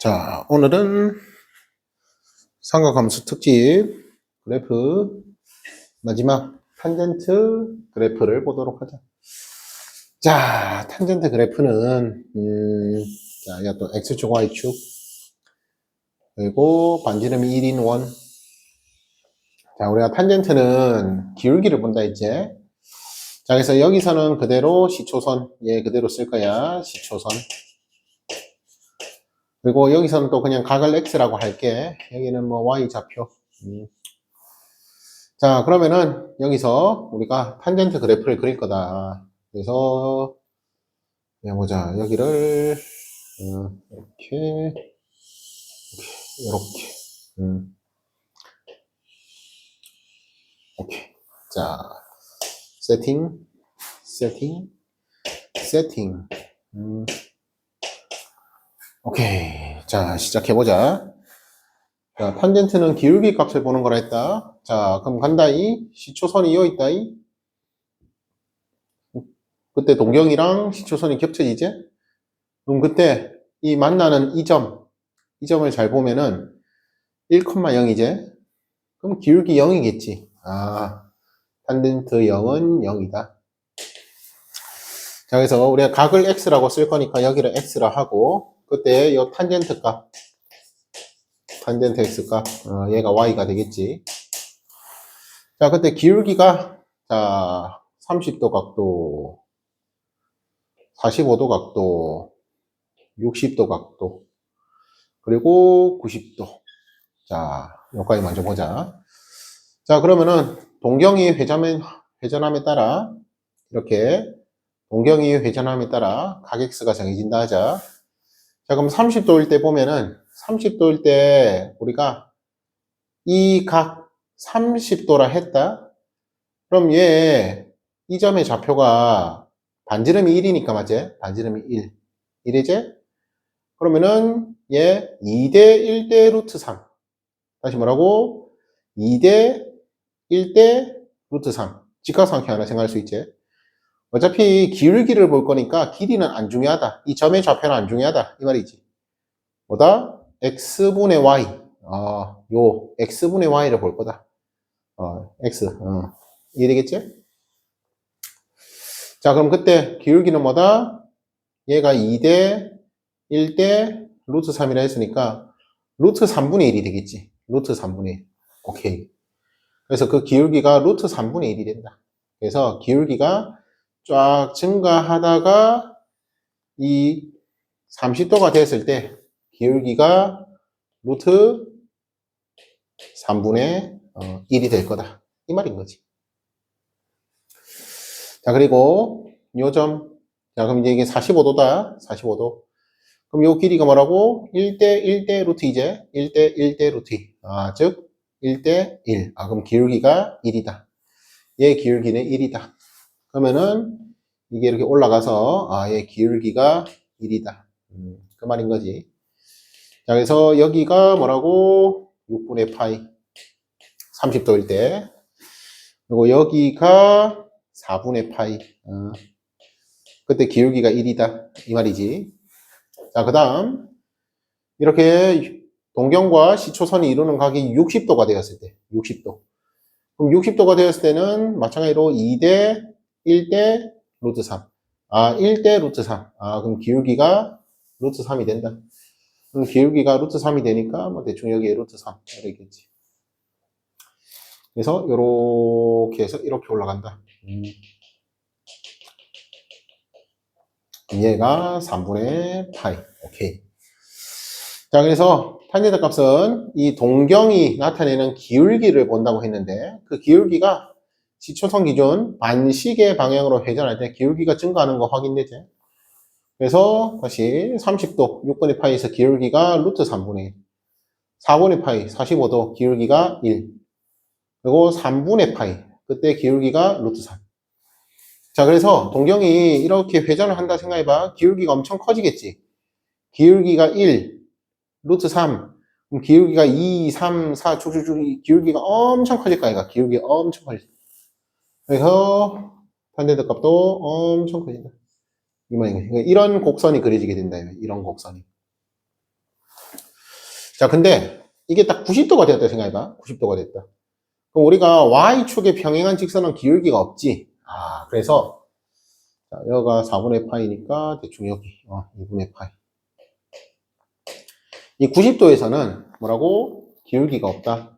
자, 오늘은 삼각함수 특집 그래프 마지막 탄젠트 그래프를 보도록 하자. 자, 탄젠트 그래프는 자, 이것도 x축, y축 그리고 반지름이 1인 원. 자, 우리가 탄젠트는 기울기를 본다 했지. 자, 그래서 여기서는 그대로 시초선 얘 그대로 쓸 거야. 시초선. 그리고 여기서는 또 그냥 각을 x라고 할게. 여기는 뭐 y 좌표. 자, 그러면은 여기서 우리가 탄젠트 그래프를 그릴 거다. 그래서 보자. 여기를 이렇게 이렇게 오케이. 자, 세팅. 오케이. 자, 시작해 보자. 자, 탄젠트는 기울기 값을 보는 거라 했다. 자, 그럼 간다이. 시초선이 이어 있다이. 그때 동경이랑 시초선이 겹쳐지지? 그럼 그때 이 만나는 이 점을 잘 보면은 1,0이제? 그럼 기울기 0이겠지. 아, 탄젠트 0은 0이다. 자, 그래서 우리가 각을 x라고 쓸 거니까 여기를 x라 하고, 그때 이 탄젠트 x 값, 얘가 y가 되겠지. 자, 그때 기울기가, 자, 30도 각도, 45도 각도, 60도 각도, 그리고 90도. 자, 여기까지 먼저 보자. 자, 그러면은 동경이 회전함에 따라 이렇게 동경이 회전함에 따라 각 x가 정해진다 하자. 자, 그럼 30도일 때 보면은 30도일 때 우리가 이 각 30도라 했다. 그럼 이 점의 좌표가 반지름이 1이니까 맞지? 반지름이 1. 1이지? 그러면은 얘 2대 1대 루트 3. 다시 뭐라고? 2대 1대 루트 3. 직각삼각형 하나 생각할 수 있지? 어차피 기울기를 볼 거니까 길이는 안 중요하다. 이 점의 좌표는 안 중요하다. 이 말이지. 뭐다? x분의 y. 요 x분의 y를 볼 거다. x. 이해되겠지? 자, 그럼 그때 기울기는 뭐다? 얘가 2대 1대 루트 3이라 했으니까 루트 3분의 1이 되겠지. 루트 3분의 1. 오케이. 그래서 그 기울기가 루트 3분의 1이 된다. 그래서 기울기가 쫙 증가하다가 이 30도가 됐을 때 기울기가 루트 3분의 1이 될 거다. 이 말인 거지. 자, 그리고 요 점. 자, 그럼 이제 이게 45도다. 45도. 그럼 요 길이가 뭐라고? 1대 1대 루트 이제 1대 1대 루트. 즉 1대 1. 그럼 기울기가 1이다. 얘 기울기는 1이다. 그러면은 이게 이렇게 올라가서 얘 기울기가 1이다. 그 말인 거지. 자, 그래서 여기가 뭐라고? 6분의 파이 30도일 때. 그리고 여기가 4분의 파이. 그때 기울기가 1이다. 이 말이지. 자, 그 다음 이렇게 동경과 시초선이 이루는 각이 60도가 되었을 때 60도. 그럼 60도가 되었을 때는 마찬가지로 2대 1대 루트 3. 1대 루트 3. 그럼 기울기가 루트 3이 된다. 그럼 기울기가 루트 3이 되니까 뭐 대충 여기에 루트 3 이렇겠지. 그래서 이렇게 해서 이렇게 올라간다. 얘가 3분의 파이. 오케이. 자, 그래서 탄젠트 값은 이 동경이 나타내는 기울기를 본다고 했는데 그 기울기가 시초선 기준 반시계 방향으로 회전할 때 기울기가 증가하는 거 확인되지? 그래서 다시 30도 6분의 파이에서 기울기가 루트 3분의 1. 4분의 파이 45도 기울기가 1. 그리고 3분의 파이 그때 기울기가 루트 3. 자, 그래서 동경이 이렇게 회전을 한다 생각해봐. 기울기가 엄청 커지겠지. 기울기가 1, 루트 3. 그럼 기울기가 2, 3, 4 쭉쭉쭉 기울기가 엄청 커질 거야. 기울기가 엄청 커질. 그래서 탄젠트 값도 엄청 커진다. 이 말인 거지. 그러니까 이런 곡선이 그려지게 된다. 이런 곡선이. 자, 근데 이게 딱 90도가 되었다 생각해봐. 90도가 됐다. 그럼 우리가 y축에 평행한 직선은 기울기가 없지. 그래서 자, 여기가 4분의 파이니까 대충 여기 2분의 파이. 이 90도에서는 뭐라고? 기울기가 없다.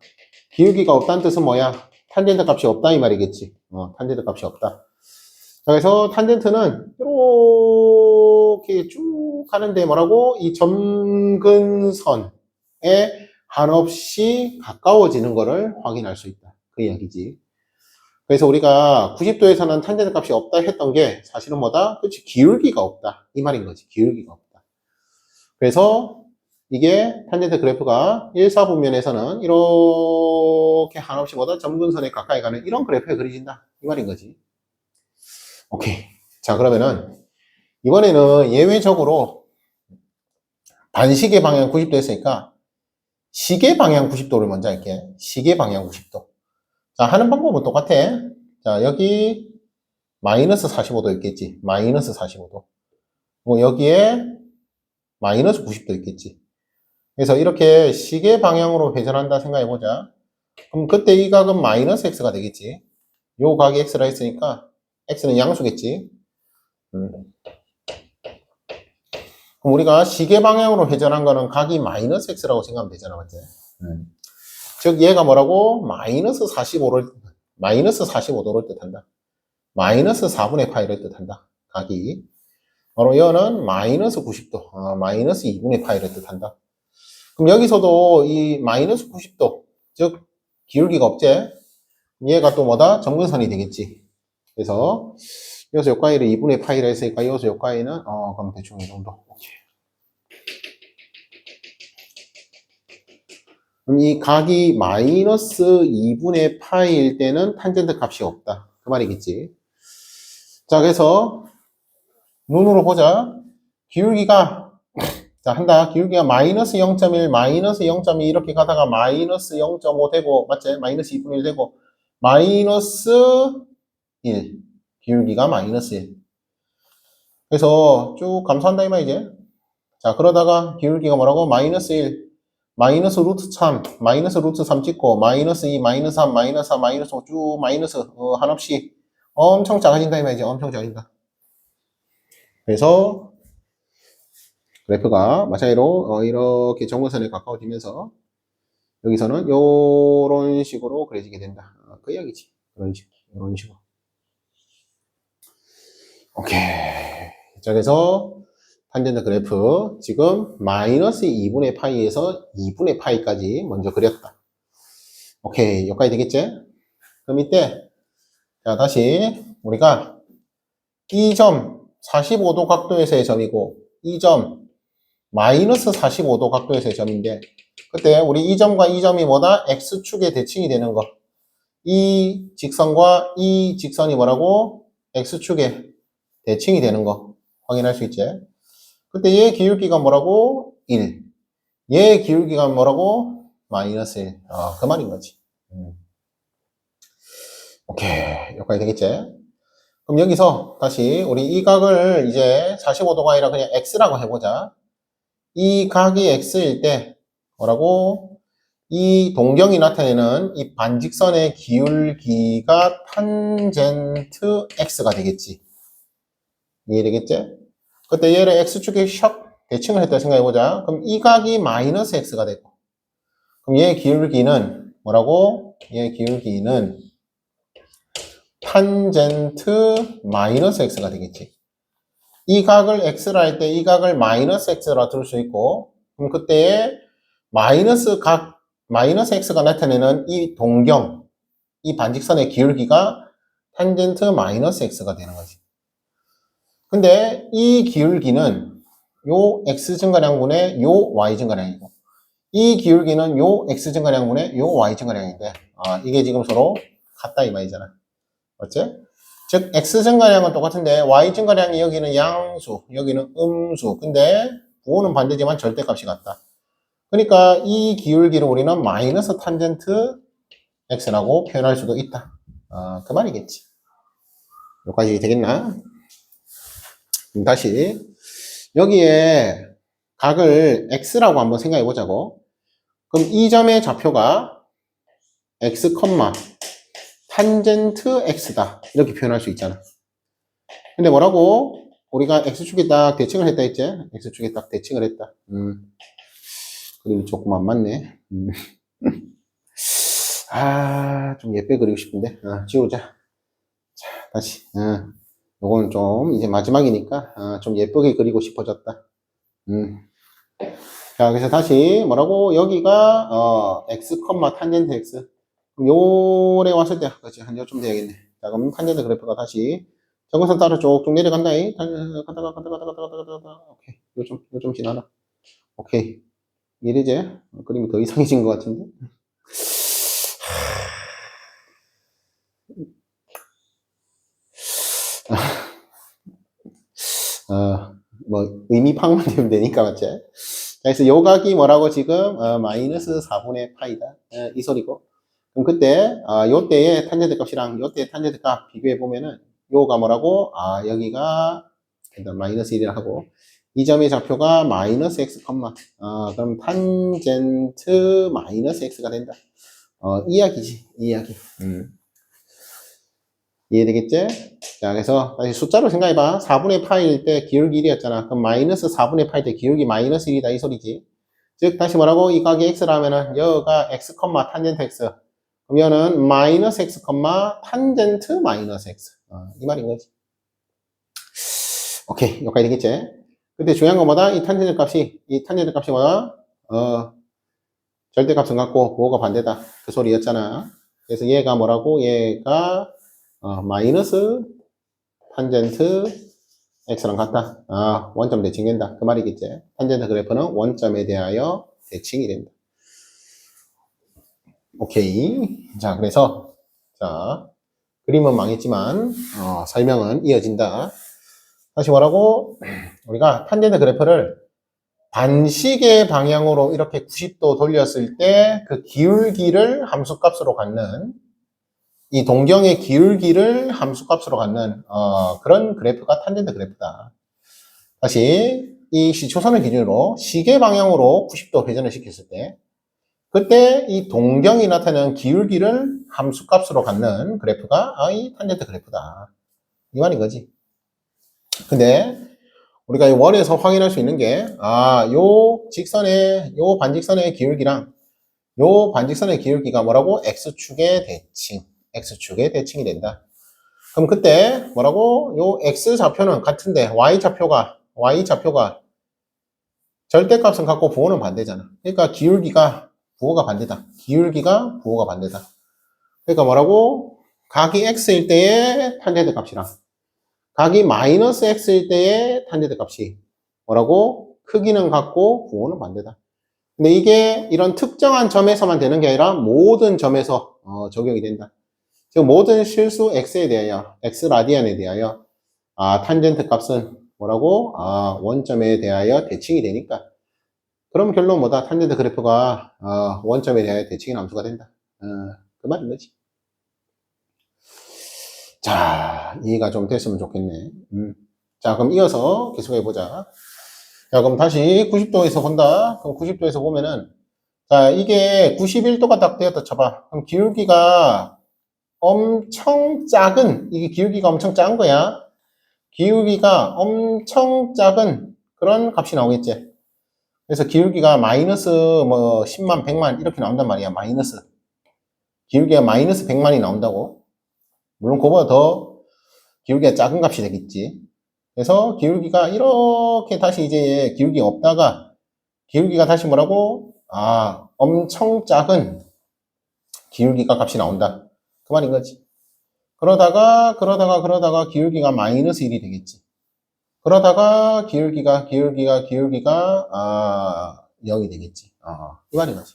기울기가 없다는 뜻은 뭐야? 탄젠트 값이 없다 이 말이겠지. 탄젠트 값이 없다. 자, 그래서 탄젠트는 이렇게 쭉 가는데 뭐라고? 이 점근선에 한없이 가까워지는 것을 확인할 수 있다. 그 이야기지. 그래서 우리가 90도에서는 탄젠트 값이 없다 했던 게 사실은 뭐다? 그렇지, 기울기가 없다. 이 말인 거지. 기울기가 없다. 그래서 이게 탄젠트 그래프가 1, 4분면에서는 이렇게 한없이 뭐다? 점근선에 가까이 가는 이런 그래프가 그려진다. 이 말인 거지. 오케이. 자, 그러면은 이번에는 예외적으로 반시계 방향 90도 했으니까 시계 방향 90도를 먼저 할게. 시계 방향 90도. 자, 하는 방법은 똑같아. 자, 여기 마이너스 45도 있겠지. 마이너스 45도. 뭐 여기에 마이너스 90도 있겠지. 그래서 이렇게 시계 방향으로 회전한다 생각해보자. 그럼 그때 이 각은 마이너스 x가 되겠지. 요 각이 x라 했으니까 x는 양수겠지. 그럼 우리가 시계 방향으로 회전한 거는 각이 마이너스 x라고 생각하면 되잖아, 맞지? 즉 얘가 뭐라고? 마이너스 45도를 뜻한다. 마이너스 4분의 파이를 뜻한다. 각이. 바로 얘는 마이너스 90도, 마이너스 2분의 파이를 뜻한다. 그럼 여기서도 이 마이너스 90도, 즉 기울기가 없지? 얘가 또 뭐다? 점근선이 되겠지. 그래서 여기서 요과이를 2분의 파이라 했으니까 여기서 요과이는 그럼 대충 이 정도. 오케이. 그럼 이 각이 마이너스 2분의 파이일 때는 탄젠트 값이 없다. 그 말이겠지. 자, 그래서 눈으로 보자. 기울기가 자, 한다. 기울기가 마이너스 0.1, 마이너스 0.2 이렇게 가다가 마이너스 0.5 되고, 맞지? 마이너스 2분의 1 되고, 마이너스 1. 기울기가 마이너스 1. 그래서 쭉 감소한다 이 말이지. 자, 그러다가 기울기가 뭐라고? 마이너스 1, 마이너스 루트 3, 마이너스 루트 3 찍고, 마이너스 2, 마이너스 3, 마이너스 4, 마이너스 5 쭉 마이너스 한없이 엄청 작아진다 이 말이지. 엄청 작아진다. 그래서 그래프가 마찬가지로 이렇게 점근선에 가까워지면서 여기서는 이런 식으로 그려지게 된다. 그 이야기지. 이런 식으로. 오케이. 자, 그래서 탄젠트 그래프 지금 마이너스 2분의 파이에서 2분의 파이까지 먼저 그렸다. 오케이. 여기까지 되겠지? 그럼 이때 자, 다시 우리가 이 점 45도 각도에서의 점이고 이 점 마이너스 45도 각도에서의 점인데 그때 우리 이 점과 이 점이 뭐다? x축의 대칭이 되는 거. 이 직선과 이 직선이 뭐라고? x축의 대칭이 되는 거 확인할 수 있지? 그때 얘 기울기가 뭐라고? 1. 얘 기울기가 뭐라고? 마이너스 1. 그 말인 거지. 오케이. 여기까지 되겠지? 그럼 여기서 다시 우리 이 각을 이제 45도가 아니라 그냥 x라고 해보자. 이 각이 x일 때 뭐라고? 이 동경이 나타내는 이 반직선의 기울기가 탄젠트 x가 되겠지. 이해되겠지? 그때 얘를 x축에 샥 대칭을 했다 생각해보자. 그럼 이 각이 마이너스 x가 되고 그럼 얘 기울기는 뭐라고? 얘 기울기는 탄젠트 마이너스 x가 되겠지. 이 각을 x라 할 때 이 각을 마이너스 x라 들을 수 있고 그럼 그때 마이너스 x가 나타내는 이 동경 이 반직선의 기울기가 탄젠트 마이너스 x가 되는 거지. 근데 이 기울기는 요 x 증가량분의 요 y 증가량이고 이 기울기는 요 x 증가량분의 요 y 증가량인데 이게 지금 서로 같다 이 말이잖아. 맞지? 즉 x 증가량은 똑같은데 y 증가량이 여기는 양수, 여기는 음수. 근데 부호는 반대지만 절대값이 같다. 그러니까 이 기울기를 우리는 마이너스 탄젠트 x라고 표현할 수도 있다. 그 말이겠지. 여기까지 되겠나? 다시 여기에 각을 x라고 한번 생각해 보자고. 그럼 이 점의 좌표가 x, 탄젠트 x다. 이렇게 표현할 수 있잖아. 근데 뭐라고? 우리가 x축에 딱 대칭을 했다 했지? x축에 딱 대칭을 했다. 그림이 조금 안 맞네. 좀 예쁘게 그리고 싶은데. 지우자. 자, 다시. 요거는 좀 이제 마지막이니까 좀 예쁘게 그리고 싶어졌다. 자, 그래서 다시 뭐라고? 여기가 x, 탄젠트 x. 요래 왔을 때, 그렇지. 한 요쯤 돼야겠네. 자, 그럼 탄젠트 그래프가 다시 정근선 따라 쭉쭉 내려간다. 가다가. 오케이. 요좀 지나라. 오케이. 이래지? 그림이 더 이상해진 것 같은데? 뭐, 의미 파악만 되면 되니까, 맞지? 그래서 요 각이 뭐라고 지금, 마이너스 4분의 파이다. 이 소리고. 그럼 그때, 요 때의 탄젠트 값이랑 요 때의 탄젠트 값 비교해 보면은, 요가 뭐라고? 여기가, 일단 마이너스 1이라 하고, 이 점의 좌표가 마이너스 x, 그럼 탄젠트 마이너스 x가 된다. 이야기지, 이야기. 이해되겠지? 자, 그래서 다시 숫자로 생각해봐. 4분의 파일 때 기울기 1이었잖아. 그럼 마이너스 4분의 파일 때 기울기 마이너스 1이다 이 소리지. 즉 다시 뭐라고? 이 각이 x라면은 여가 x, 탄젠트 x. 그럼 여는 마이너스 x, 탄젠트 마이너스 x. 이 말인 거지. 오케이, 여기까지 되겠지? 근데 중요한 건 뭐다? 이 탄젠트 값이 뭐다? 절대값은 같고 부호가 반대다. 그 소리였잖아. 그래서 얘가 뭐라고? 얘가 마이너스 탄젠트 x랑 같다. 원점 대칭된다. 그 말이겠지. 탄젠트 그래프는 원점에 대하여 대칭이 된다. 오케이. 자, 그래서 자 그림은 망했지만 설명은 이어진다. 다시 뭐라고? 우리가 탄젠트 그래프를 반시계 방향으로 이렇게 90도 돌렸을 때 그 기울기를 함수값으로 갖는 이 동경의 기울기를 함수값으로 갖는 그런 그래프가 탄젠트 그래프다. 다시 이 시초선을 기준으로 시계 방향으로 90도 회전을 시켰을 때 그때 이 동경이 나타내는 기울기를 함수값으로 갖는 그래프가 이 탄젠트 그래프다. 이 말인 거지. 근데 우리가 이 원에서 확인할 수 있는 게 요 반직선의 기울기랑 요 반직선의 기울기가 뭐라고? x축의 대칭이 된다. 그럼 그때 뭐라고? 요 x좌표는 같은데 y좌표가 절대값은 같고 부호는 반대잖아. 그러니까 기울기가 부호가 반대다. 기울기가 부호가 반대다. 그러니까 뭐라고? 각이 x일 때의 탄젠트 값이랑 각이 마이너스 x일 때의 탄젠트 값이 뭐라고? 크기는 같고 부호는 반대다. 근데 이게 이런 특정한 점에서만 되는 게 아니라 모든 점에서 적용이 된다. 즉 모든 실수 x에 대하여 x 라디안에 대하여 탄젠트 값은 뭐라고? 원점에 대하여 대칭이 되니까. 그럼 결론 뭐다? 탄젠트 그래프가 원점에 대하여 대칭인 함수가 된다. 그 말인 거지. 자, 이해가 좀 됐으면 좋겠네. 자, 그럼 이어서 계속해 보자. 자, 그럼 다시 90도에서 본다. 그럼 90도에서 보면은, 자, 이게 91도가 딱 되었다 쳐봐. 그럼 기울기가 엄청 작은, 이게 기울기가 엄청 작은 거야. 기울기가 엄청 작은 그런 값이 나오겠지. 그래서 기울기가 마이너스 뭐 10만, 100만 이렇게 나온단 말이야. 마이너스. 기울기가 마이너스 100만이 나온다고. 물론 그거보다 더 기울기가 작은 값이 되겠지. 그래서 기울기가 이렇게 다시 이제 기울기가 없다가 기울기가 다시 뭐라고? 엄청 작은 기울기가 값이 나온다. 그 말인 거지. 그러다가 기울기가 마이너스 1이 되겠지. 그러다가 기울기가 0이 되겠지. 이 말인 거지.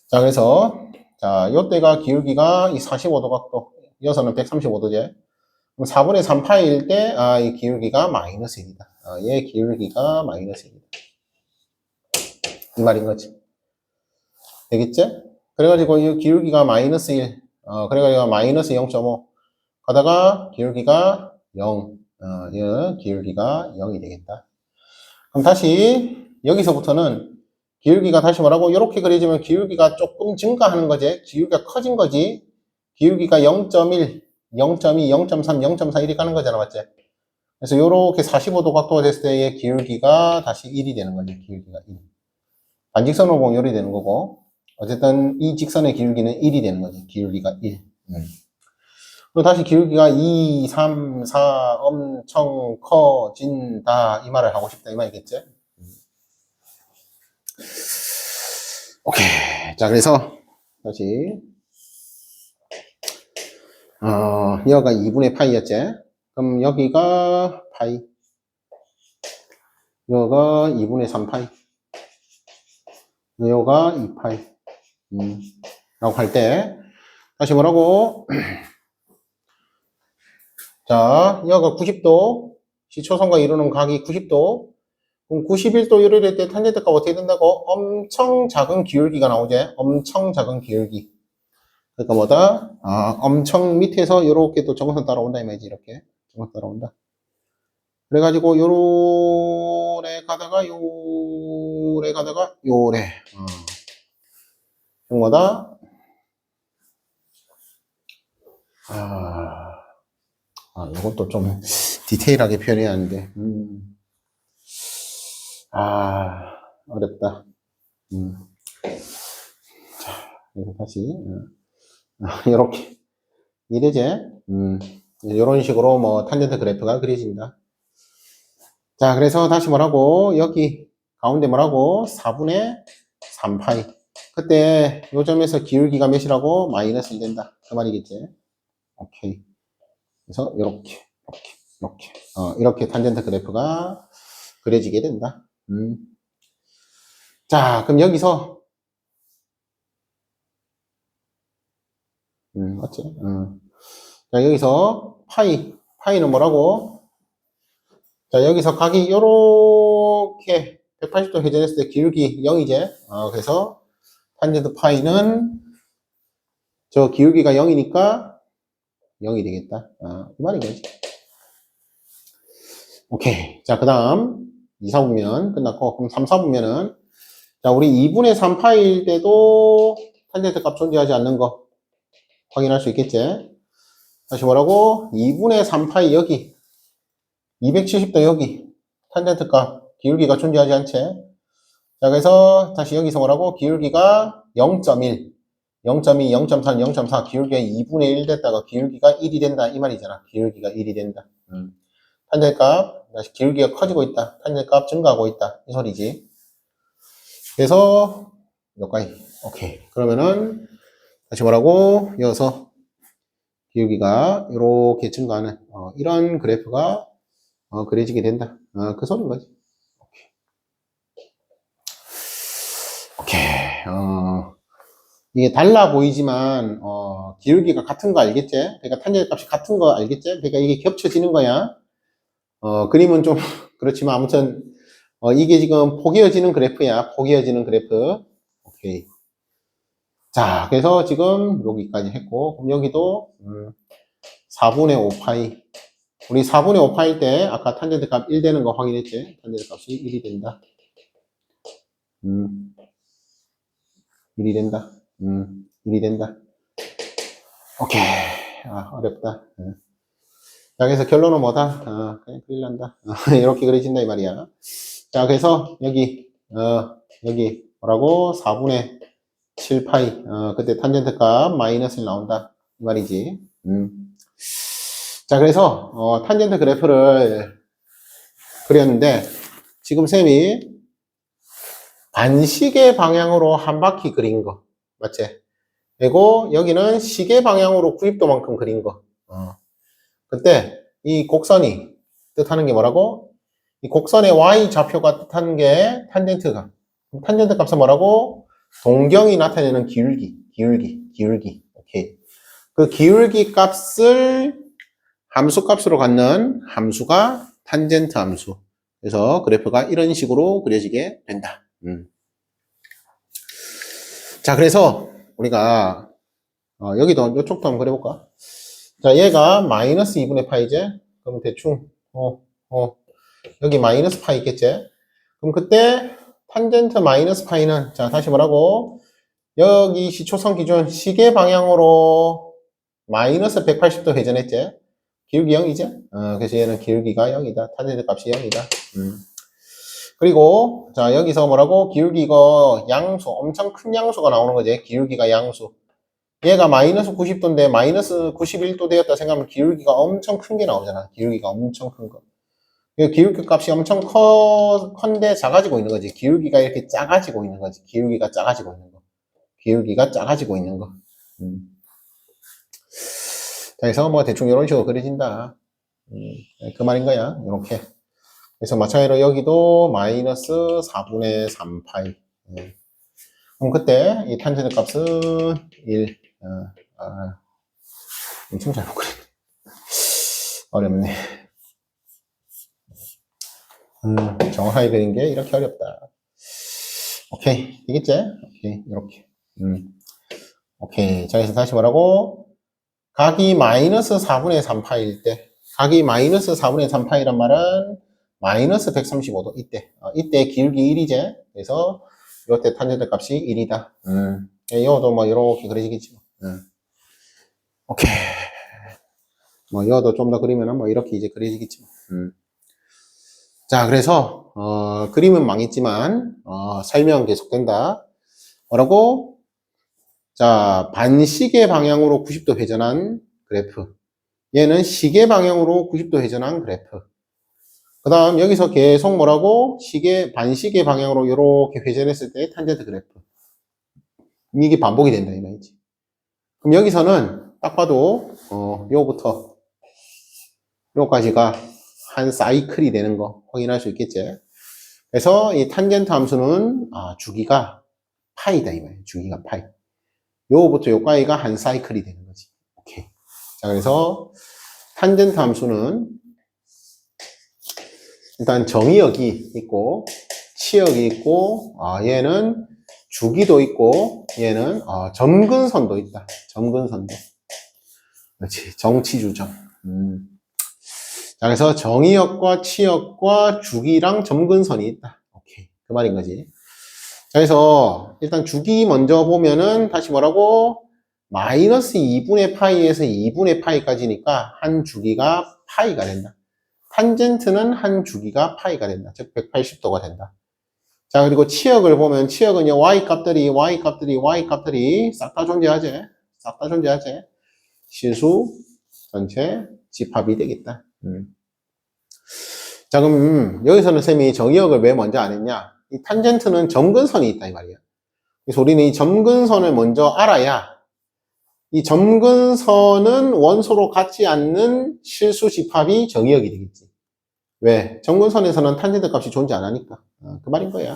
자, 그래서 자, 요때가 기울기가 이 45도 각도, 이어서는 135도제. 그럼 4분의 3파일 때, 이 기울기가 마이너스 1이다. 얘 기울기가 마이너스 1이다. 이 말인 거지. 되겠지? 그래가지고 이 기울기가 마이너스 1, 그래가지고 마이너스 0.5. 가다가 기울기가 0, 기울기가 0이 되겠다. 그럼 다시 여기서부터는 기울기가 다시 뭐라고? 이렇게 그려지면 기울기가 조금 증가하는 거지. 기울기가 커진 거지. 기울기가 0.1, 0.2, 0.3, 0.4 이렇게 가는 거잖아. 맞지? 그래서 이렇게 45도 각도가 됐을 때의 기울기가 다시 1이 되는 거지. 기울기가 1. 반직선으로 보면 이렇게 되는 거고. 어쨌든 이 직선의 기울기는 1이 되는 거지. 기울기가 1. 그리고 다시 기울기가 2, 3, 4 엄청 커진다. 이 말을 하고 싶다. 이 말이겠지? 오케이. 자, 그래서 다시 여기가 2분의 파이였지? 그럼 여기가 파이, 여기가 2분의 3파이, 여기가 2파이 라고 할 때 다시 뭐라고? 자, 여기가 90도, 시초선과 이루는 각이 90도. 그럼 91도 이럴 때 탄젠트가 어떻게 된다고? 엄청 작은 기울기가 나오지? 엄청 작은 기울기. 그러니까 뭐다? 엄청 밑에서 이렇게 또 정선 따라온다 이 말이지. 이렇게 정선 따라온다. 그래가지고 요래 가다가 요래 가다가 요래. 뭐다? 이것도 좀 디테일하게 표현해야 하는데. 어렵다. 자, 그래서 다시 이렇게 이래지. 이런 식으로 뭐 탄젠트 그래프가 그려진다. 자, 그래서 다시 뭐라고? 여기 가운데 뭐라고? 4분의 3파이. 그때 요 점에서 기울기가 몇이라고? 마이너스 1 된다. 그 말이겠지. 오케이. 그래서 이렇게 탄젠트 그래프가 그려지게 된다. 자, 그럼 여기서 맞지? 자, 여기서 파이는 뭐라고? 자, 여기서 각이 요렇게 180도 회전했을 때 기울기 0이지? 그래서 탄젠트 파이는 저 기울기가 0이니까 0이 되겠다. 이 말인 거지. 오케이. 자, 그 다음 2, 4분면 끝났고, 그럼 3, 4분면은 자, 우리 2분의 3파일 때도 탄젠트 값 존재하지 않는 거 확인할 수 있겠지? 다시 뭐라고? 2분의 3파이 여기 270도 여기 탄젠트 값 기울기가 존재하지 않지? 자, 그래서 다시 여기서 뭐라고? 기울기가 0.1, 0.2, 0.3, 0.4 기울기가 2분의 1 됐다가 기울기가 1이 된다 이 말이잖아. 기울기가 1이 된다. 탄젠트 값 다시 기울기가 커지고 있다. 탄젠트 값 증가하고 있다 이 소리지. 그래서 여기까지. 오케이. 그러면은 다시 뭐라고? 이어서 기울기가 이렇게 증가하는 이런 그래프가 그려지게 된다. 그 소리인 거지. 오케이. 이게 달라 보이지만 기울기가 같은 거 알겠지? 그러니까 탄젠트 값이 같은 거 알겠지? 그러니까 이게 겹쳐지는 거야. 그림은 좀 그렇지만 아무튼 이게 지금 포개어지는 그래프야. 포개어지는 그래프. 오케이. 자, 그래서 지금 여기까지 했고, 그럼 여기도 4분의 5파이. 우리 4분의 5파일 때 아까 탄젠트 값 1 되는 거 확인했지? 탄젠트 값이 1이 된다. 1이 된다. 1이 된다. 오케이. 어렵다. 자, 그래서 결론은 뭐다? 그냥 그릴란다. 이렇게 그려진다, 이 말이야. 자, 그래서 여기 뭐라고? 4분의 7파이. 그때 탄젠트 값 마이너스 1 나온다. 이 말이지. 자, 그래서, 탄젠트 그래프를 그렸는데, 지금 쌤이 반시계 방향으로 한 바퀴 그린 거. 맞지? 그리고 여기는 시계 방향으로 90도만큼 그린 거. 그때 이 곡선이 뜻하는 게 뭐라고? 이 곡선의 y 좌표가 뜻하는 게 탄젠트가. 탄젠트 값은 뭐라고? 동경이 나타내는 기울기. 오케이. 그 기울기 값을 함수 값으로 갖는 함수가 탄젠트 함수. 그래서 그래프가 이런 식으로 그려지게 된다. 자, 그래서 우리가 여기도 이쪽도 한번 그려볼까? 자, 얘가 마이너스 2분의 파이제? 그럼 대충 여기 마이너스 파이 있겠지? 그럼 그때 탄젠트 마이너스 파이는, 자, 다시 뭐라고? 여기 시초선 기준 시계 방향으로 마이너스 180도 회전했지? 기울기 0이지? 그래서 얘는 기울기가 0이다. 탄젠트 값이 0이다. 그리고, 자, 여기서 뭐라고? 기울기 이거 양수, 엄청 큰 양수가 나오는 거지. 기울기가 양수. 얘가 마이너스 90도인데 마이너스 91도 되었다 생각하면 기울기가 엄청 큰 게 나오잖아. 기울기가 엄청 큰 거. 기울기 값이 엄청 큰데 작아지고 있는 거지. 기울기가 이렇게 작아지고 있는 거지. 기울기가 작아지고 있는 거. 기울기가 작아지고 있는 거. 자, 그래서 뭐 대충 이런 식으로 그려진다. 그 말인 거야. 이렇게. 그래서 마찬가지로 여기도 마이너스 4분의 3파이. 그럼 그때 이 탄젠트 값은 1. 엄청 잘못 그렸네. 어렵네. 정확하게 그린 게 이렇게 어렵다. 오케이. 되겠지? 오케이. 이렇게. 오케이. 자, 그래서 다시 뭐라고? 각이 마이너스 4분의 3파일 때, 각이 마이너스 4분의 3파이란 말은 마이너스 135도. 이때 기울기 1이지? 그래서 이때 탄젠트 값이 1이다. 이것도 뭐 이렇게 그려지겠지. 오케이. 뭐 이것도 좀 더 그리면은 뭐 이렇게 이제 그려지겠지. 자, 그래서 그림은 망했지만 설명 계속된다. 뭐라고? 자, 반시계 방향으로 90도 회전한 그래프. 얘는 시계 방향으로 90도 회전한 그래프. 그 다음 여기서 계속 뭐라고? 반시계 방향으로 이렇게 회전했을 때 탄젠트 그래프. 이게 반복이 된다 이 말이지. 그럼 여기서는 딱 봐도 요거부터 요까지가 한 사이클이 되는 거 확인할 수 있겠지. 그래서 이 탄젠트 함수는 주기가 파이다 이 말이에요. 주기가 파이. 요거부터 요까지가 한 사이클이 되는 거지. 오케이. 자, 그래서 탄젠트 함수는 일단 정의역이 있고 치역이 있고 얘는 주기도 있고 얘는 점근선도 있다. 점근선도. 그렇지. 정치주점. 자, 그래서 정의역과 치역과 주기랑 점근선이 있다. 오케이. 그 말인 거지. 자, 그래서 일단 주기 먼저 보면은 다시 뭐라고? 마이너스 2분의 파이에서 2분의 파이까지니까 한 주기가 파이가 된다. 탄젠트는 한 주기가 파이가 된다. 즉 180도가 된다. 자, 그리고 치역을 보면 치역은요 y값들이 싹 다 존재하지. 싹 다 존재하지. 실수 전체 집합이 되겠다. 자, 그럼 여기서는 쌤이 정의역을 왜 먼저 안 했냐? 이 탄젠트는 점근선이 있다 이 말이야. 그래서 우리는 이 점근선을 먼저 알아야 이 점근선은 원소로 같지 않는 실수 집합이 정의역이 되겠지. 왜? 점근선에서는 탄젠트 값이 존재 안 하니까. 그 말인 거야.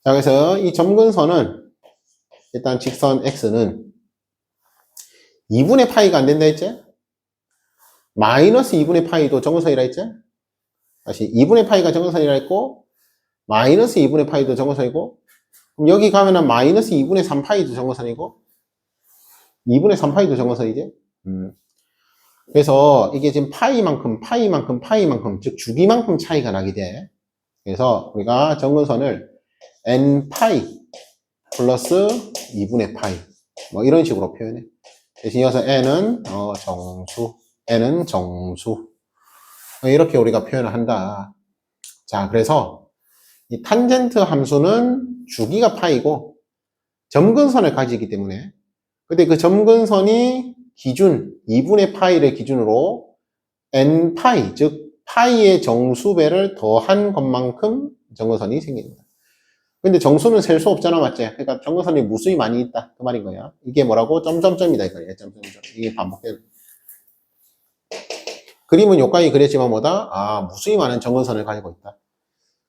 자, 그래서 이 점근선은 일단 직선 x는 2분의 파이가 안 된다 했지? 마이너스 2분의 파이도 점근선이라 했지? 다시 2분의 파이가 점근선이라 했고 마이너스 2분의 파이도 점근선이고 그럼 여기 가면은 마이너스 2분의 3파이도 점근선이고 2분의 3파이도 점근선이지? 그래서 이게 지금 파이만큼 즉 주기만큼 차이가 나게 돼. 그래서 우리가 점근선을 n파이 플러스 2분의 파이 뭐 이런 식으로 표현해. 대신 이어서 n은 정수 이렇게 우리가 표현을 한다. 자, 그래서 이 탄젠트 함수는 주기가 파이고 점근선을 가지기 때문에 근데 그 점근선이 기준 2분의 파이를 기준으로 n파이 즉 파이의 정수배를 더한 것만큼 점근선이 생깁니다. 근데 정수는 셀 수 없잖아, 맞지? 그러니까 점근선이 무수히 많이 있다 그 말인 거야. 이게 뭐라고? 점점점이다 이거야. 점점점. 이게 반복되는. 그림은 요까지 그렸지만 뭐다? 무수히 많은 점근선을 가지고 있다.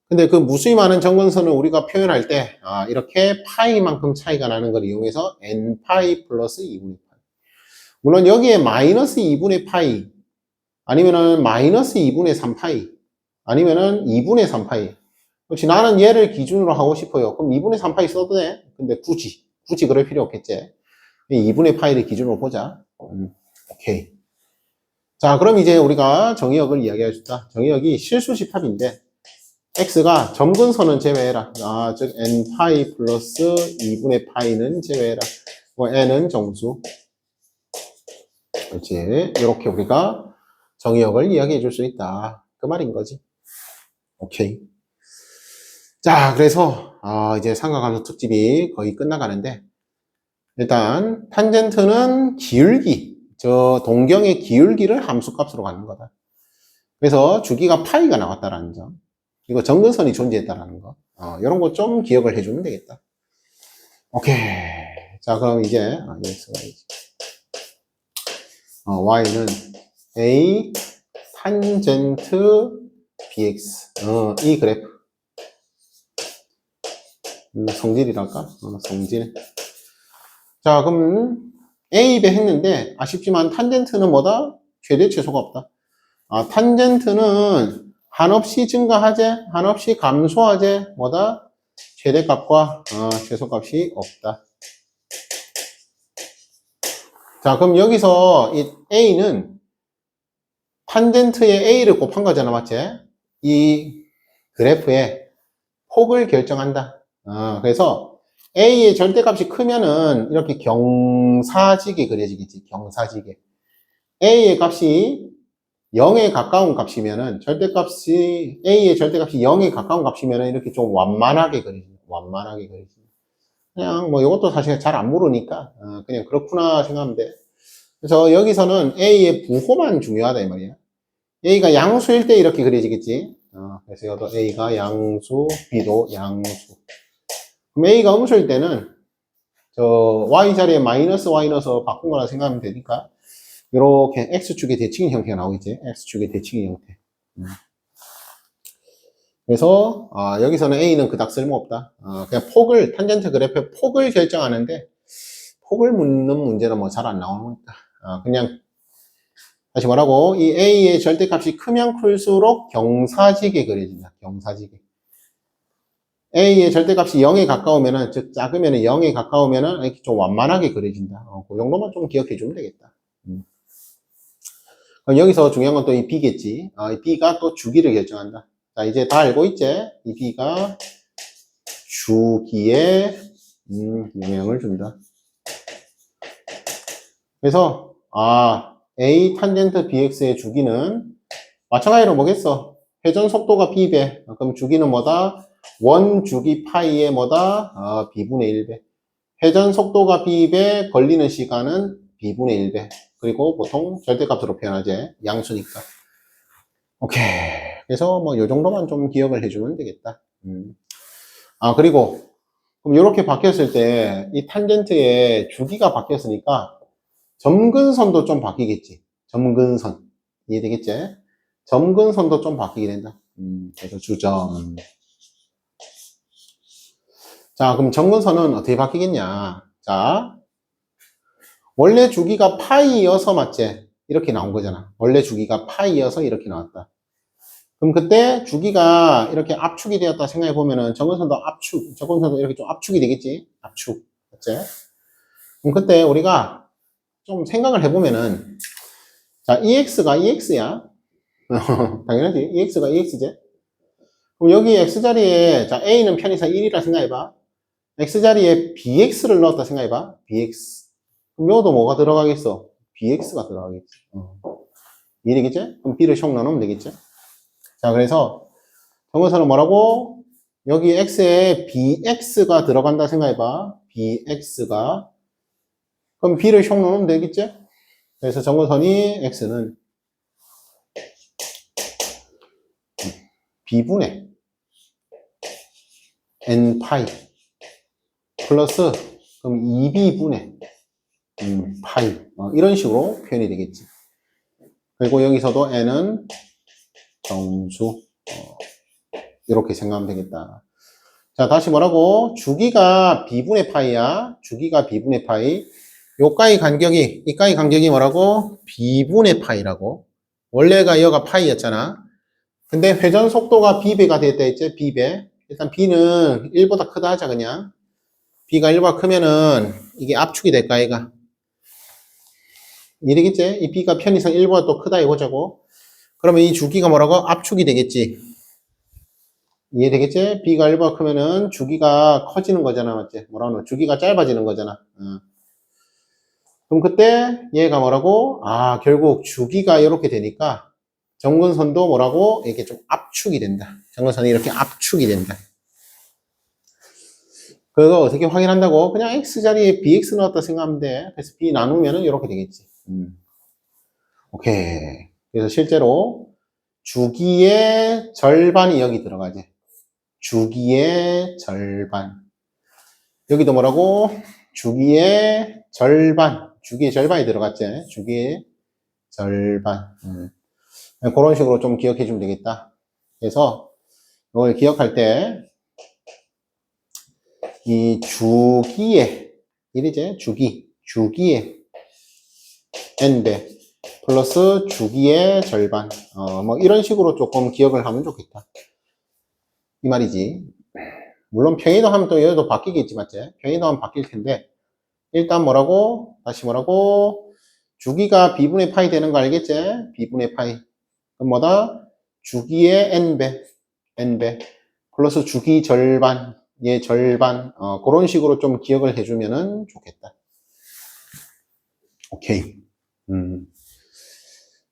근데 그 무수히 많은 점근선을 우리가 표현할 때 이렇게 파이만큼 차이가 나는 걸 이용해서 n파이 플러스 2분의 파이. 물론 여기에 마이너스 2분의 파이 아니면은 마이너스 2분의 3파이 아니면은 2분의 3파이. 그렇지, 나는 얘를 기준으로 하고 싶어요. 그럼 2분의 3파이 써도 돼. 근데 굳이 그럴 필요 없겠지. 2분의 파이를 기준으로 보자. 오케이. 자, 그럼 이제 우리가 정의역을 이야기해줬다. 정의역이 실수 집합인데 x가 점근선은 제외해라. 즉 n파이 플러스 2분의 파이는 제외해라. 뭐 n은 정수. 그렇지. 이렇게 우리가 정의역을 이야기해 줄 수 있다. 그 말인 거지. 오케이. 자, 그래서 이제 삼각함수 특집이 거의 끝나가는데, 일단 탄젠트는 기울기, 저 동경의 기울기를 함수값으로 갖는 거다. 그래서 주기가 파이가 나왔다라는 점, 이거 점근선이 존재했다라는 거, 이런 거 좀 기억을 해주면 되겠다. 오케이. 자, 그럼 이제 여기서 y는 a 탄젠트 bx, 이 그래프. 성질이랄까? 성질. 자, 그럼 A, B 했는데 아쉽지만 탄젠트는 뭐다? 최대 최소가 없다. 탄젠트는 한없이 증가하재, 한없이 감소하재, 뭐다? 최대값과 최소값이 없다. 자, 그럼 여기서 이 A는 탄젠트의 A를 곱한 거잖아, 맞지? 이 그래프의 폭을 결정한다. 그래서 A의 절대값이 크면은 이렇게 경사지게 그려지겠지. 경사지게. A의 값이 0에 가까운 값이면은 A의 절대값이 0에 가까운 값이면은 이렇게 좀 완만하게 그려진다. 완만하게 그려진다. 그냥 뭐 이것도 사실 잘 안 모르니까 그냥 그렇구나 생각하면 돼. 그래서 여기서는 A의 부호만 중요하다 이 말이야. A가 양수일 때 이렇게 그려지겠지. 그래서 이것도 A가 양수, B도 양수. 그럼 A가 음수일 때는 저 Y 자리에 마이너스 Y 넣어서 바꾼 거라 생각하면 되니까 이렇게 X축의 대칭인 형태가 나오겠지. X축의 대칭인 형태. 그래서 여기서는 A는 그닥 쓸모없다. 그냥 폭을, 탄젠트 그래프의 폭을 결정하는데 폭을 묻는 문제는 뭐 잘 안 나오니까 그냥 다시 뭐라고? 이 A의 절대값이 크면 클수록 경사지게 그려진다. 경사지게. A의 절대값이 0에 가까우면은, 즉, 작으면은 0에 가까우면은, 이렇게 좀 완만하게 그려진다. 그 정도만 좀 기억해 주면 되겠다. 그럼 여기서 중요한 건 또 이 B겠지. 이 B가 또 주기를 결정한다. 자, 이제 다 알고 있지? 이 B가 주기에, 영향을 준다. 그래서, A 탄젠트 BX의 주기는, 마찬가지로 뭐겠어? 회전 속도가 B배. 그럼 주기는 뭐다? 원주기 파이의 뭐다? B분의 1배. 회전 속도가 B배, 걸리는 시간은 B분의 1배. 그리고 보통 절대값으로 표현하지. 양수니까. 오케이. 그래서 뭐 요 정도만 좀 기억을 해주면 되겠다. 그리고 그럼 이렇게 바뀌었을 때 이 탄젠트의 주기가 바뀌었으니까 점근선도 좀 바뀌겠지. 점근선. 이해되겠지? 점근선도 좀 바뀌게 된다. 그래서 주점. 자, 그럼 점근선은 어떻게 바뀌겠냐? 자, 원래 주기가 파이여서 맞지? 이렇게 나온 거잖아. 원래 주기가 파이여서 이렇게 나왔다. 그럼 그때 주기가 이렇게 압축이 되었다 생각해 보면은 점근선도 압축, 점근선도 이렇게 좀 압축이 되겠지? 압축. 맞지? 그럼 그때 우리가 좀 생각을 해보면은 자, EX가 EX야. 당연하지. EX가 EX지. 그럼 여기 X자리에 자, A는 편의상 1이라 생각해봐. X자리에 BX를 넣었다 생각해봐. BX. 그럼 여기도 뭐가 들어가겠어? BX가 들어가겠지. 이해되겠지? 그럼 B를 숑 넣으면 되겠지? 자, 그래서 정근선은 뭐라고? 여기 X에 BX가 들어간다 생각해봐. BX가. 그럼 B를 숑 넣으면 되겠지? 그래서 정근선이 X는 B분의 N파이 플러스 그럼 2B분의 파이 이런 식으로 표현이 되겠지. 그리고 여기서도 N은 정수 이렇게 생각하면 되겠다. 자, 다시 뭐라고? 주기가 B분의 파이야. 주기가 B분의 파이. 요까지 간격이, 이까지 간격이 뭐라고? B분의 파이라고. 원래가 여가 파이였잖아. 근데 회전 속도가 B배가 됐다 했지? B배. 일단 B는 1보다 크다 하자, 그냥. B가 1보다 크면은 이게 압축이 될까, 얘가? 이러겠지? 이 B가 편의상 1보다 또 크다 해보자고. 그러면 이 주기가 뭐라고? 압축이 되겠지. 이해되겠지? B가 1보다 크면은 주기가 커지는 거잖아, 맞지? 뭐라고? 주기가 짧아지는 거잖아. 그럼 그때 얘가 뭐라고? 아, 결국 주기가 이렇게 되니까 정근선도 뭐라고? 이게 좀 압축이 된다. 정근선이 이렇게 압축이 된다. 그거 어떻게 확인한다고? 그냥 x 자리에 bx 넣었다 생각하면 돼. 그래서 b 나누면은 이렇게 되겠지. 오케이. 그래서 실제로 주기의 절반이 여기 들어가지. 주기의 절반. 여기도 뭐라고? 주기의 절반. 주기의 절반이 들어갔지. 주기의 절반. 그런 식으로 좀 기억해 주면 되겠다. 그래서 이걸 기억할 때 이 주기의 이리지 주기의 n배 플러스 주기의 절반 뭐 이런 식으로 조금 기억을 하면 좋겠다 이 말이지. 물론 평이동 하면 또 얘도 바뀌겠지 맞지? 평이동 하면 바뀔 텐데 일단 뭐라고 다시 뭐라고 주기가 b분의 파이 되는 거 알겠지? b분의 파이 그럼 뭐다? 주기의 n배 플러스 주기 절반 얘 절반 그런 식으로 좀 기억을 해주면은 좋겠다. 오케이.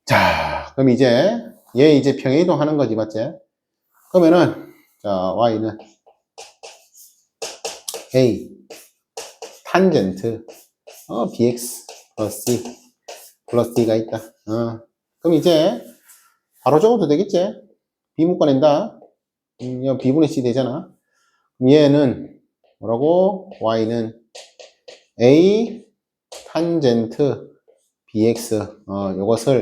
자 그럼 이제 얘 이제 평행이동 하는 거지 맞지? 그러면은 자 y는 a 탄젠트 bx 플러스 c 플러스 d가 있다. 그럼 이제 바로 적어도 되겠지? b 묶어낸다. b분의 c 되잖아. 얘는 뭐라고? y는 a 탄젠트 bx 요것을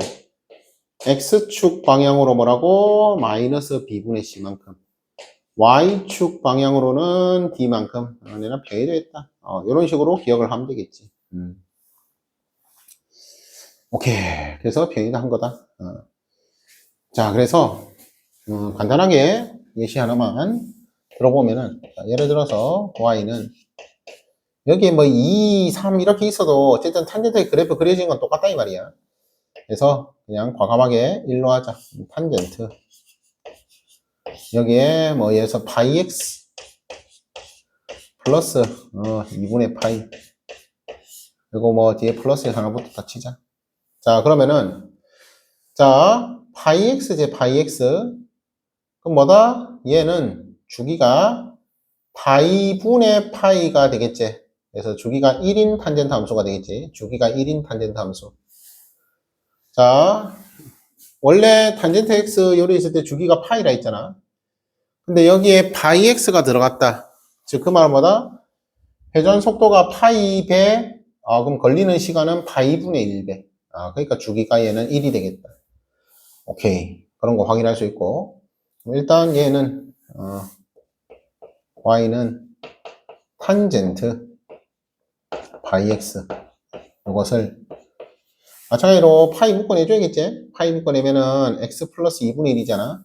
x축 방향으로 뭐라고? 마이너스 b분의 c만큼 y축 방향으로는 d만큼 내가 배야 되겠다. 이런 식으로 기억을 하면 되겠지. 오케이. 그래서 변이다 한 거다. 자, 그래서 간단하게 예시 하나만 들어보면은 예를 들어서 y는 여기 뭐 2, 3 이렇게 있어도 어쨌든 탄젠트의 그래프 그려진 건 똑같다 이 말이야. 그래서 그냥 과감하게 1로 하자. 탄젠트 여기에 뭐 얘에서 파이 x 플러스 2분의 파이 그리고 뭐 뒤에 플러스에서 하나부터 다 치자. 자 그러면은 자 파이 x 제 파이 x 그럼 뭐다? 얘는 주기가 파이분의 파이가 되겠지. 그래서 주기가 1인 탄젠트 함수가 되겠지. 주기가 1인 탄젠트 함수. 자 원래 탄젠트 x 요리 있을 때 주기가 파이라 했잖아. 근데 여기에 파이 x가 들어갔다. 즉 그 말은 뭐다? 회전 속도가 파이 배 그럼 걸리는 시간은 파이분의 1배. 그러니까 주기가 얘는 1이 되겠다. 오케이. 그런 거 확인할 수 있고. 일단 얘는, y는 탄젠트 파이 x. 이것을, 마찬가지로 파이 묶어내줘야겠지? 파이 묶어내면은 x 플러스 2분의 1이잖아.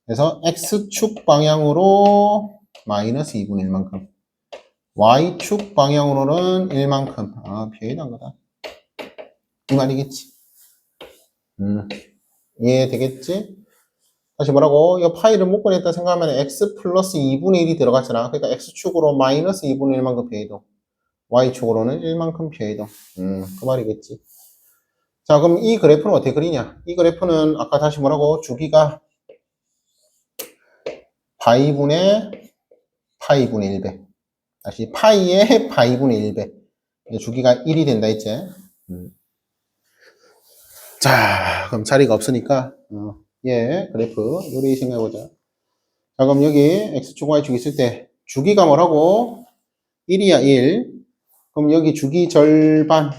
그래서 x축 방향으로 마이너스 2분의 1만큼. y축 방향으로는 1만큼. 표현한 거다. 이 말이겠지. 이해되겠지? 다시 뭐라고? 이 파이를 묶어냈다 생각하면 x 플러스 2분의 1이 들어갔잖아. 그러니까 x축으로 마이너스 2분의 1만큼 표해도 y축으로는 1만큼 표해도 그 말이겠지. 자 그럼 이 그래프는 어떻게 그리냐? 이 그래프는 아까 다시 뭐라고? 주기가 파이분의 1배 다시 파이의 파이분의 1배 주기가 1이 된다 했지? 자 그럼 자리가 없으니까 예, 그래프 요리 생각해보자. 자 그럼 여기 x축 y축 있을 때 주기가 뭐라고? 1이야 1. 그럼 여기 주기 절반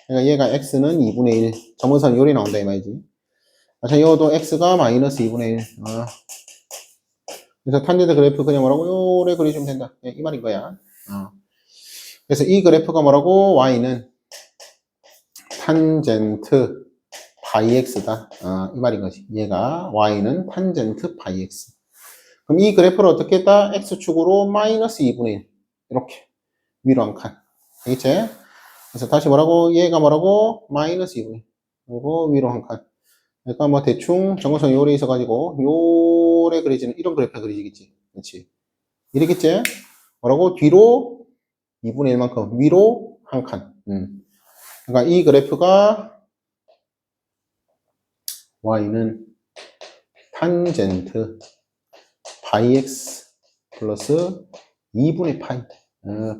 그러니까 얘가 x는 2분의 1 점원선 요리 나온다 이 말이지. 자 이것도 x가 마이너스 2분의 1 그래서 탄젠트 그래프 그냥 뭐라고? 요래 그려주면 된다. 예, 이 말인 거야. 그래서 이 그래프가 뭐라고? y는 탄젠트 파이 x다. 이 말인 거지. 얘가 y는 탄젠트 파이 x. 그럼 이 그래프를 어떻게 했다? x축으로 마이너스 2분의 1 이렇게 위로 한 칸. 알겠지? 그래서 다시 뭐라고? 얘가 뭐라고? 마이너스 2분의 1 그리고 위로 한 칸. 그러니까 뭐 대충 정거선 요래 있어가지고 요래 그려지는 이런 그래프가 그려지겠지. 그렇지. 이렇겠지? 뭐라고? 뒤로 2분의 1만큼, 위로 한 칸. 그러니까 이 그래프가 y는 탄젠트 파이 x 플러스 2분의 파이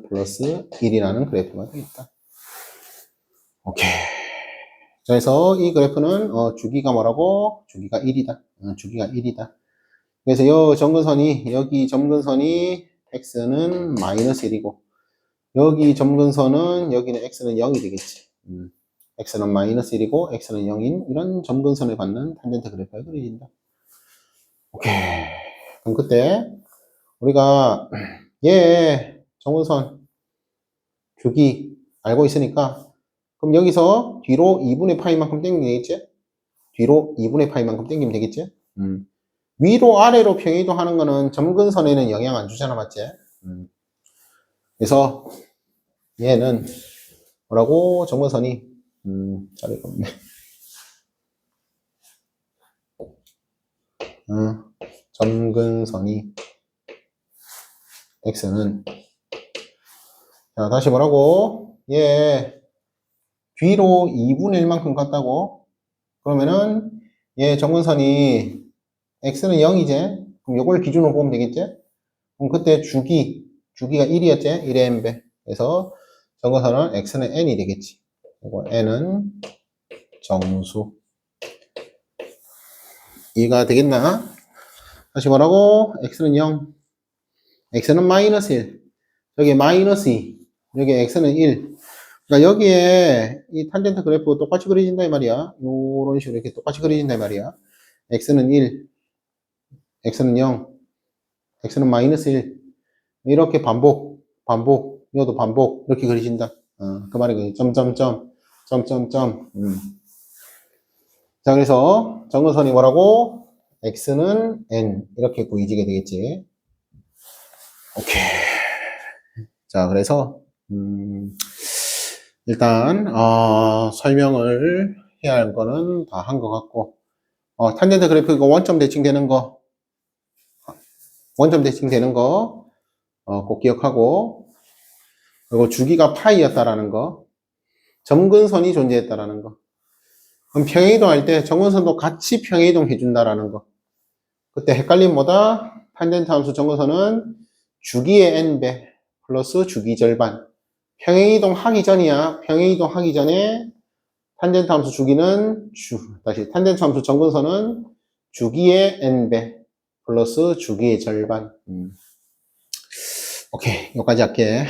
플러스 1이라는 그래프가 되겠다. 오케이. 자, 그래서 이 그래프는 주기가 뭐라고? 주기가 1이다. 주기가 1이다. 그래서 여기 점근선이 x는 마이너스 1이고 여기 점근선은 여기는 x는 0이 되겠지. x는 마이너스 1이고 x는 0인 이런 점근선을 받는 탄젠트 그래프가 그려진다. 오케이. 그럼 그때 우리가 얘 점근선 주기 알고 있으니까 그럼 여기서 뒤로 2분의 파이만큼 당기면 되겠지? 뒤로 2분의 파이만큼 당기면 되겠지? 위로 아래로 평이동 하는 거는 점근선에는 영향 안 주잖아, 맞지? 그래서 얘는 뭐라고? 점근선이 자리가 없네. 점근선이 x는 자 다시 뭐라고? 얘 뒤로 2분의 1만큼 갔다고? 그러면은 얘 점근선이 x는 0이지? 그럼 요걸 기준으로 보면 되겠지? 그럼 그때 주기가 1이었지? 1의 n배. 그래서 점근선은 x는 n이 되겠지. 그리고 n은 정수. 이해가 되겠나? 다시 뭐라고? x는 0. x는 마이너스 1. 여기 마이너스 2. 여기 x는 1. 그러니까 여기에 이 탄젠트 그래프 똑같이 그려진다 이 말이야. 요런 식으로 이렇게 똑같이 그려진다 이 말이야. x는 1. x는 0. x는 마이너스 1. 이렇게 반복. 이것도 반복. 이렇게 그려진다. 그 말이 점점점. 자, 그래서 점근선이 뭐라고? x는 n. 이렇게 보이지게 되겠지. 오케이. 자, 그래서, 일단, 설명을 해야 할 거는 다 한 것 같고, 탄젠트 그래프 이거 원점 대칭 되는 거, 꼭 기억하고, 그리고 주기가 파이였다라는 거, 점근선이 존재했다라는 거. 그럼 평행이동 할 때 점근선도 같이 평행이동 해준다라는 거. 그때 헷갈림 뭐다? 탄젠트 함수 점근선은 주기의 n배 플러스 주기 절반. 평행이동 하기 전이야. 평행이동 하기 전에 탄젠트 함수 주기는 탄젠트 함수 점근선은 주기의 n배 플러스 주기의 절반. 오케이, 여기까지 할게.